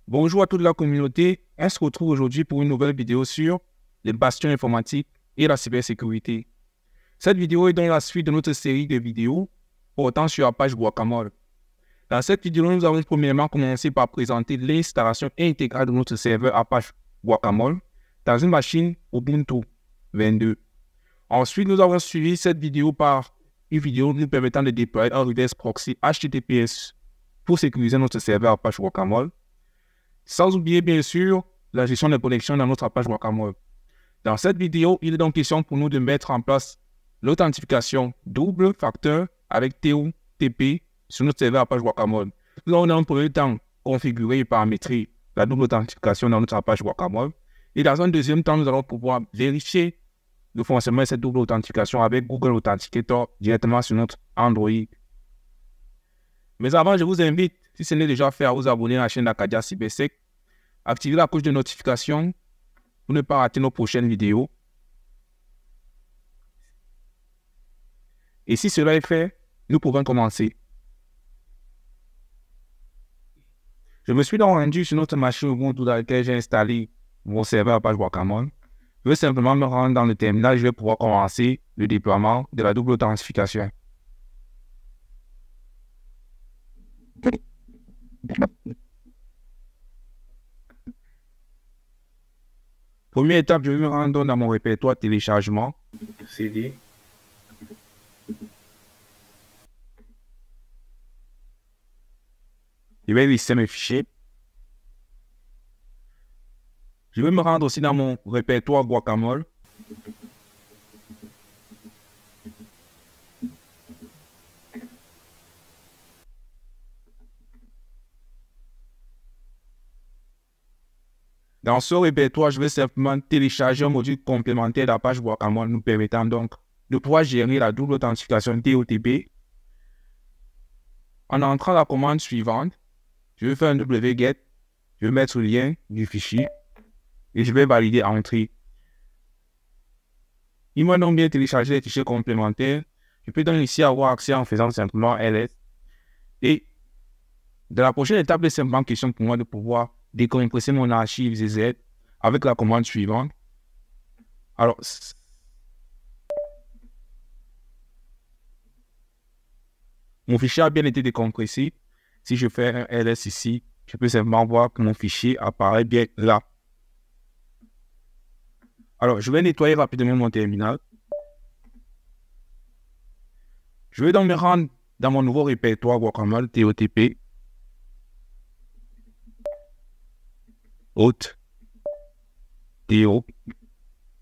Bonjour à toute la communauté, on se retrouve aujourd'hui pour une nouvelle vidéo sur les bastions informatiques et la cybersécurité. Cette vidéo est dans la suite de notre série de vidéos portant sur Apache Guacamole. Dans cette vidéo, nous allons premièrement commencer par présenter l'installation intégrale de notre serveur Apache Guacamole dans une machine Ubuntu 22. Ensuite, nous avons suivi cette vidéo par une vidéo nous permettant de déployer un reverse proxy HTTPS pour sécuriser notre serveur Apache Guacamole. Sans oublier bien sûr la gestion des connexions dans notre Apache Guacamole. Dans cette vidéo, il est donc question pour nous de mettre en place l'authentification double facteur avec TOTP sur notre serveur Apache Guacamole. Nous allons dans un premier temps configurer et paramétrer la double authentification dans notre Apache Guacamole. Et dans un deuxième temps, nous allons pouvoir vérifier le fonctionnement de cette double authentification avec Google Authenticator directement sur notre Android. Mais avant, je vous invite, si ce n'est déjà fait, à vous abonner à la chaîne d'Acadia Cybersec, activer la cloche de notification pour ne pas rater nos prochaines vidéos. Et si cela est fait, nous pouvons commencer. Je me suis donc rendu sur notre machine Ubuntu dans laquelle j'ai installé mon serveur Apache Guacamole. Je vais simplement me rendre dans le terminal et je vais pouvoir commencer le déploiement de la double authentification. Première étape, je vais me rendre dans mon répertoire téléchargement. CD. Je vais lister mes fichiers. Je vais me rendre aussi dans mon répertoire Guacamole. Dans ce répertoire, je vais simplement télécharger un module complémentaire d'Apache Guacamole nous permettant donc de pouvoir gérer la double authentification TOTP. En entrant la commande suivante, je vais faire un wget, je vais mettre le lien du fichier et je vais valider entrée. Il m'a donc bien téléchargé les fichiers complémentaires. Je peux donc ici avoir accès en faisant simplement ls. Et de la prochaine étape, il est simplement question pour moi de pouvoir décompresser mon archive ZZ avec la commande suivante. Alors, mon fichier a bien été décompressé. Si je fais un ls ici, je peux simplement voir que mon fichier apparaît bien là. Alors, je vais nettoyer rapidement mon terminal. Je vais donc me rendre dans mon nouveau répertoire Guacamole TOTP. Hôte TO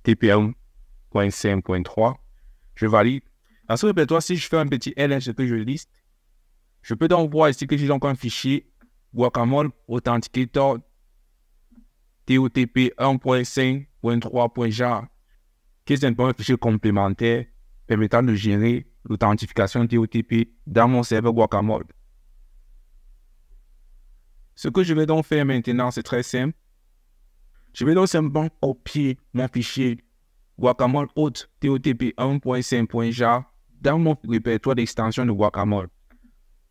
TP1.5.3. Je valide. Dans ce répertoire, si je fais un petit ls que je liste, je peux donc voir ici que j'ai donc un fichier Guacamole Authenticator TOTP 1.5.3.jar qui est simplement un fichier complémentaire permettant de gérer l'authentification TOTP dans mon serveur Guacamole. Ce que je vais donc faire maintenant, c'est très simple. Je vais donc simplement copier mon fichier Guacamole Hôte TOTP 1.5.jar dans mon répertoire d'extension de Guacamole.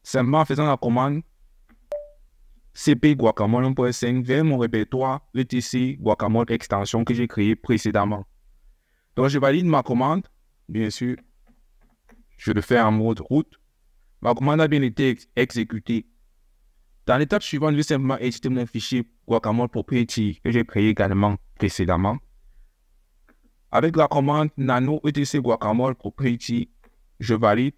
Simplement en faisant la commande cp Guacamole 1.5 vers mon répertoire etc Guacamole extension que j'ai créé précédemment. Donc je valide ma commande, bien sûr. Je le fais en mode route. Ma commande a bien été exécutée. Dans l'étape suivante, je vais simplement éditer mon fichier Guacamole Proprietary que j'ai créé également précédemment. Avec la commande nano etc Guacamole Proprietary, je valide.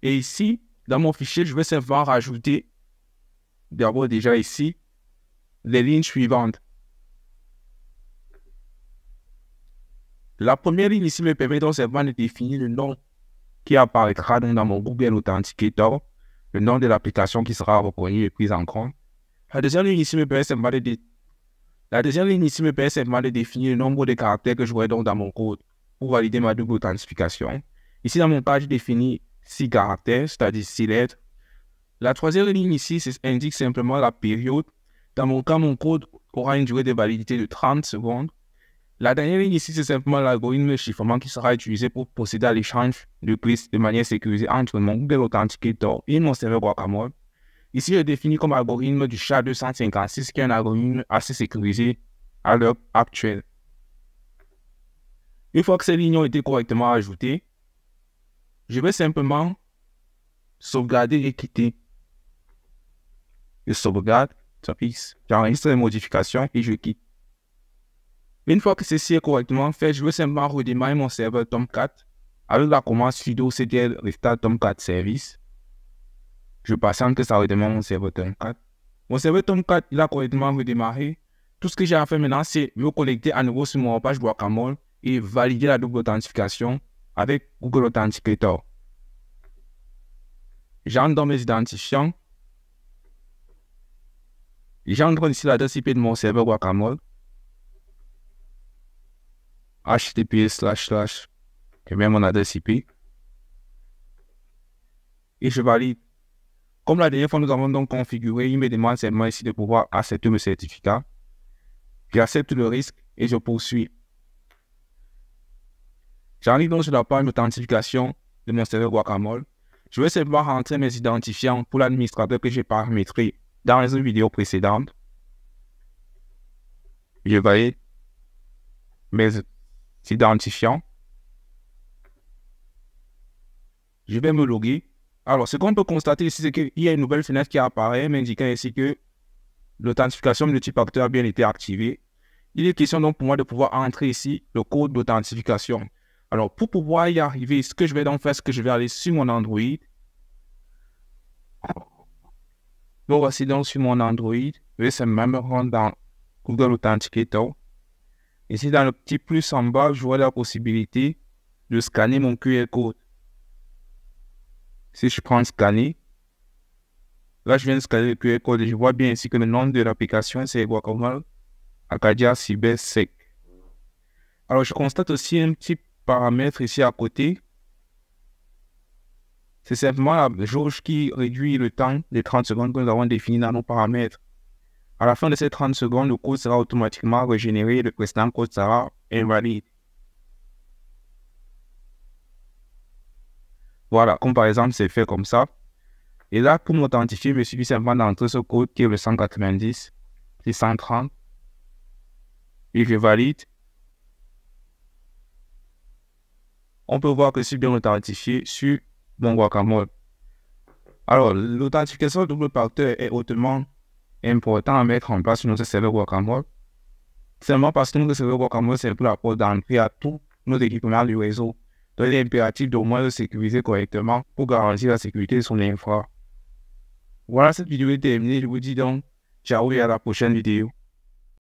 Et ici, dans mon fichier, je vais simplement rajouter d'abord déjà ici les lignes suivantes. La première ligne ici me permet donc simplement de définir le nom qui apparaîtra dans mon Google Authenticator, le nom de l'application qui sera reconnu et prise en compte. La deuxième ligne ici me permet simplement de définir le nombre de caractères que j'aurai donc dans mon code pour valider ma double authentification. Ici, dans mon cas, je définis 6 caractères, c'est-à-dire 6 lettres. La troisième ligne ici indique simplement la période. Dans mon cas, mon code aura une durée de validité de 30 secondes. La dernière ligne ici, c'est simplement l'algorithme de chiffrement qui sera utilisé pour procéder à l'échange de clés de manière sécurisée entre mon Google Authenticator et mon serveur Guacamole. Ici, je définis comme algorithme du SHA-256, qui est un algorithme assez sécurisé à l'heure actuelle. Une fois que ces lignes ont été correctement ajoutées, je vais simplement sauvegarder et quitter. Je sauvegarde, j'enregistre les modifications et je quitte. Une fois que ceci est correctement fait, je vais simplement redémarrer mon serveur Tomcat avec la commande sudo ctl restart Tomcat service. Je patiente que ça redémarre mon serveur Tomcat. Mon serveur Tomcat, il a correctement redémarré. Tout ce que j'ai à faire maintenant, c'est me connecter à nouveau sur mon page Guacamole et valider la double authentification avec Google Authenticator. J'entre dans mes identifiants. J'entre ici l'adresse IP de mon serveur Guacamole. https:// je mets mon adresse IP. Et je valide. Comme la dernière fois, nous avons donc configuré, il me demande seulement ici de pouvoir accepter mes certificats. J'accepte le risque et je poursuis. J'arrive donc sur la page d'authentification de mon serveur Guacamole. Je vais simplement rentrer mes identifiants pour l'administrateur que j'ai paramétré dans les vidéos précédentes. Je valide mes identifiants. Je vais me loguer. Alors, ce qu'on peut constater ici, c'est qu'il y a une nouvelle fenêtre qui apparaît, m'indiquant ici que l'authentification multifacteur a bien été activée. Il est question donc pour moi de pouvoir entrer ici le code d'authentification. Alors, pour pouvoir y arriver, ce que je vais donc faire, c'est que je vais aller sur mon Android. Donc, voici donc sur mon Android. Je vais simplement me rendre dans Google Authenticator. Ici, dans le petit plus en bas, je vois la possibilité de scanner mon QR code. Si je prends scanner, là, je viens de scanner le QR code et je vois bien ici que le nom de l'application, c'est Guacamole Acadia CyberSec. Alors, je constate aussi un petit paramètre ici à côté. C'est simplement la jauge qui réduit le temps des 30 secondes que nous avons défini dans nos paramètres. À la fin de ces 30 secondes, le code sera automatiquement régénéré et le précédent code sera invalide. Voilà, comme par exemple, c'est fait comme ça. Et là, pour m'authentifier, il me suffit simplement d'entrer ce code qui est le 190, 630. Et je valide. On peut voir que je suis bien authentifié sur mon Guacamole. Alors, l'authentification double facteur est hautement important à mettre en place sur notre serveur Guacamole. Seulement parce que notre serveur Guacamole, c'est pour la porte d'entrée à tous nos équipements du réseau. Donc, il est impératif d'au moins le sécuriser correctement pour garantir la sécurité de son infra. Voilà, cette vidéo est terminée. Je vous dis donc ciao et à la prochaine vidéo.